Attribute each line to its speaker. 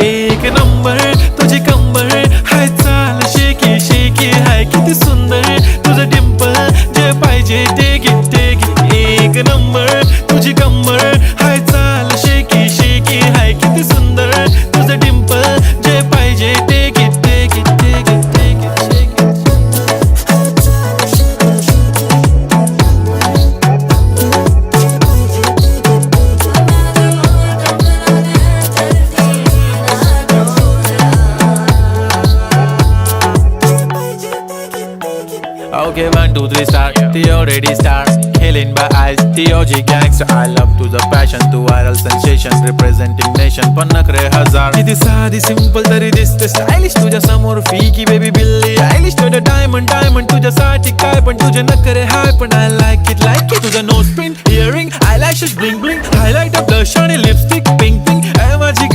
Speaker 1: एक नंबर तुझी कंबर हाय चाल शेकी शेकी हाय किती सुंदर तुझं डिंपल जे पाहिजे ते घे एक नंबर तुझी कंबर हाय चाल शेकी शेकी हाय किती सुंदर तुझं डिंपल जे पाहिजे ते घे Okay, 1, 2, 3 star. The already star. Killing by eyes. The OG gangster. I love to the passion, to viral sensation, representing nation. पण नखरे हजार. किती साधी सिंपल तरी दिसते स्टायलिश तुझ्या समोर फीकी बेबी बिल्ली आयलिश तुझं डायमंड तुझ्यासाठी काय पण तुझे नखरे हाय पण I like it तुझं nose pin earring eyelashes bling bling highlight blush आणि लिपस्टिक पिंक पिंक माझी